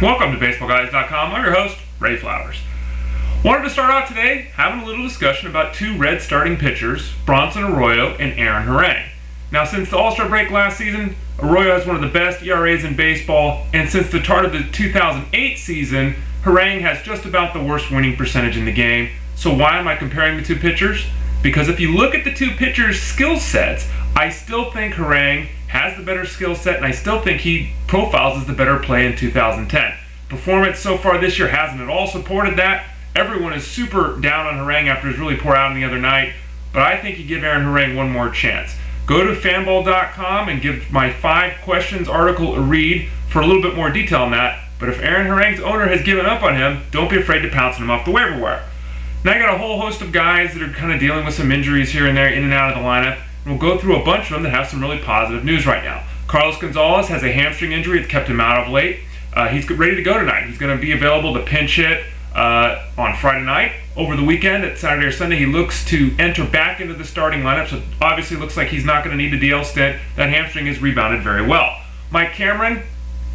Welcome to BaseballGuys.com. I'm your host, Ray Flowers. Wanted to start out today having a little discussion about two Red starting pitchers, Bronson Arroyo and Aaron Harang. Now, since the All-Star break last season, Arroyo has one of the best ERAs in baseball, and since the start of the 2008 season, Harang has just about the worst winning percentage in the game. So why am I comparing the two pitchers? Because if you look at the two pitchers' skill sets, I still think Harang has the better skill set, and I still think he profiles as the better play in 2010. Performance so far this year hasn't at all supported that. Everyone is super down on Harang after his really poor outing the other night, but I think you give Aaron Harang one more chance. Go to fanball.com and give my 5 questions article a read for a little bit more detail on that. But if Aaron Harang's owner has given up on him, don't be afraid to pounce him off the waiver wire. Now I got a whole host of guys that are kind of dealing with some injuries here and there, in and out of the lineup. We'll go through a bunch of them that have some really positive news right now. Gonzalez has a hamstring injury that's kept him out of late. He's ready to go tonight. He's going to be available to pinch hit on Friday night. Over the weekend, at Saturday or Sunday, he looks to enter back into the starting lineup, so obviously looks like he's not going to need the DL stint. That hamstring has rebounded very well. Mike Cameron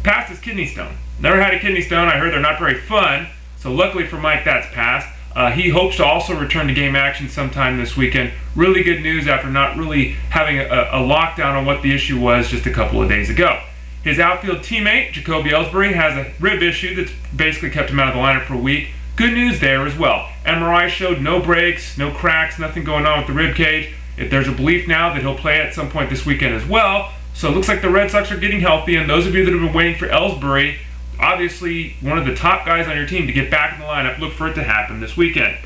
passed his kidney stone. Never had a kidney stone. I heard they're not very fun, so luckily for Mike, that's passed. He hopes to also return to game action sometime this weekend. Really good news after not really having a lockdown on what the issue was just a couple of days ago. His outfield teammate, Jacoby Ellsbury, has a rib issue that's basically kept him out of the lineup for a week. Good news there as well. MRI showed no breaks, no cracks, nothing going on with the rib cage. There's a belief now that he'll play at some point this weekend as well. So it looks like the Red Sox are getting healthy, and those of you that have been waiting for Ellsbury, obviously one of the top guys on your team to get back in the lineup, look for it to happen this weekend.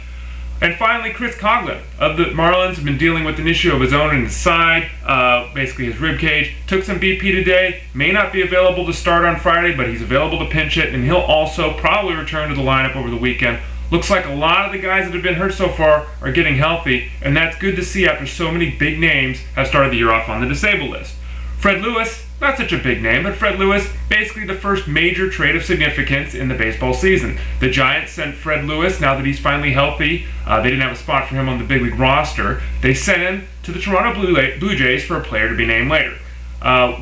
And finally, Chris Coghlan of the Marlins has been dealing with an issue of his own in his side, basically his rib cage. Took some BP today, may not be available to start on Friday, but he's available to pinch hit, and he'll also probably return to the lineup over the weekend. Looks like a lot of the guys that have been hurt so far are getting healthy, and that's good to see after so many big names have started the year off on the disabled list. Fred Lewis, not such a big name, but Fred Lewis, basically the first major trade of significance in the baseball season. The Giants sent Fred Lewis, now that he's finally healthy, they didn't have a spot for him on the big league roster, they sent him to the Toronto Blue Jays for a player to be named later.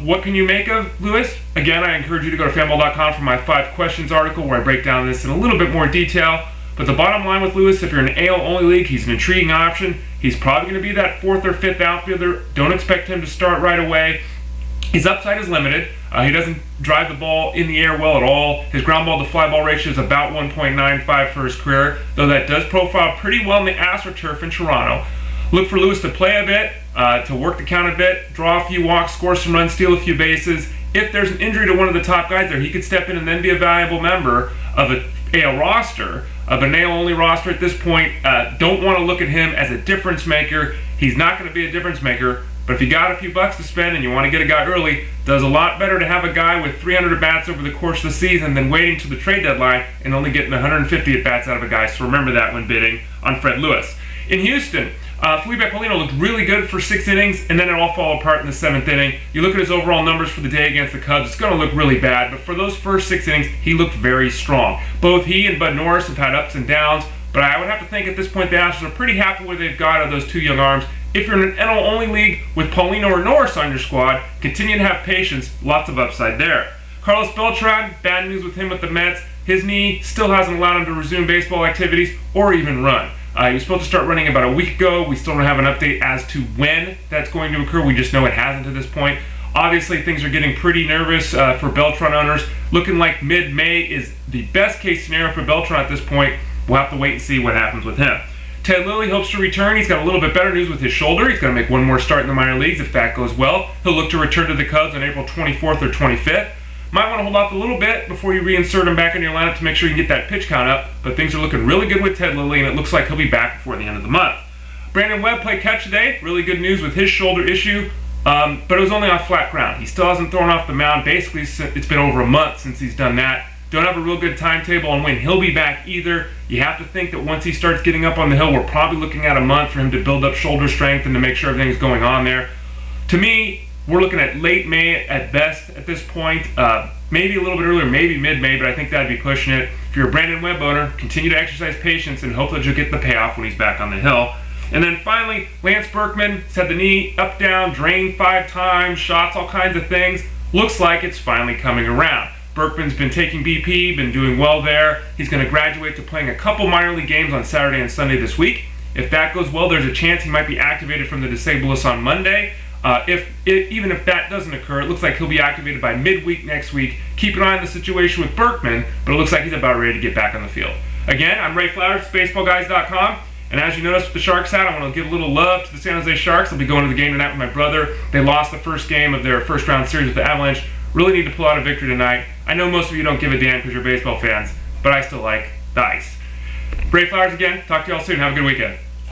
What can you make of Lewis? Again, I encourage you to go to fanball.com for my 5 questions article where I break down this in a little bit more detail. But the bottom line with Lewis, if you're in an AL-only league, he's an intriguing option. He's probably going to be that 4th or 5th outfielder. Don't expect him to start right away. His upside is limited. He doesn't drive the ball in the air well at all. His ground ball to fly ball ratio is about 1.95 for his career, though that does profile pretty well in the AstroTurf in Toronto. Look for Lewis to play a bit, to work the count a bit, draw a few walks, score some runs, steal a few bases. If there's an injury to one of the top guys there, he could step in and then be a valuable member of an AL roster. But an AL-only roster at this point, don't want to look at him as a difference maker. He's not going to be a difference maker. But if you got a few bucks to spend and you want to get a guy early, it does a lot better to have a guy with 300 at-bats over the course of the season than waiting to the trade deadline and only getting 150 at-bats out of a guy. So remember that when bidding on Fred Lewis. In Houston, Felipe Paulino looked really good for 6 innings, and then it all fell apart in the 7th inning. You look at his overall numbers for the day against the Cubs, it's going to look really bad. But for those first 6 innings, he looked very strong. Both he and Bud Norris have had ups and downs, but I would have to think at this point the Astros are pretty happy where they've got of those 2 young arms. If you're in an NL-only league with Paulino or Norris on your squad, continue to have patience. Lots of upside there. Beltran, bad news with him with the Mets. His knee still hasn't allowed him to resume baseball activities or even run. He was supposed to start running about a week ago. We still don't have an update as to when that's going to occur. We just know it hasn't to this point. Obviously, things are getting pretty nervous for Beltran owners. Looking like mid-May is the best case scenario for Beltran at this point. We'll have to wait and see what happens with him. Lilly hopes to return. He's got a little bit better news with his shoulder. He's going to make one more start in the minor leagues if that goes well. He'll look to return to the Cubs on April 24th or 25th. Might want to hold off a little bit before you reinsert him back in your lineup to make sure you can get that pitch count up, but things are looking really good with Lilly, and it looks like he'll be back before the end of the month. Webb played catch today. Really good news with his shoulder issue, but it was only on flat ground. He still hasn't thrown off the mound. Basically, it's been over a month since he's done that. Don't have a real good timetable on when he'll be back either. You have to think that once he starts getting up on the hill, we're probably looking at a month for him to build up shoulder strength and to make sure everything's going on there. To me, we're looking at late May at best at this point. Maybe a little bit earlier, maybe mid-May, but I think that'd be pushing it. If you're a Webb owner, continue to exercise patience and hope that you'll get the payoff when he's back on the hill. And then finally, Lance Berkman has had the knee up, down, drained 5 times, shots, all kinds of things. Looks like it's finally coming around. Berkman's been taking BP, been doing well there. He's going to graduate to playing a couple minor league games on Saturday and Sunday this week. If that goes well, there's a chance he might be activated from the disabled list on Monday. Even if that doesn't occur, it looks like he'll be activated by midweek next week. Keep an eye on the situation with Berkman, but it looks like he's about ready to get back on the field. Again, I'm Ray Flowers, baseballguys.com. And as you noticed with the Sharks hat, I want to give a little love to the San Jose Sharks. I'll be going to the game tonight with my brother. They lost the first game of their first round series with the Avalanche. Really need to pull out a victory tonight. I know most of you don't give a damn because you're baseball fans, but I still like the ice. Ray Flowers again. Talk to y'all soon. Have a good weekend.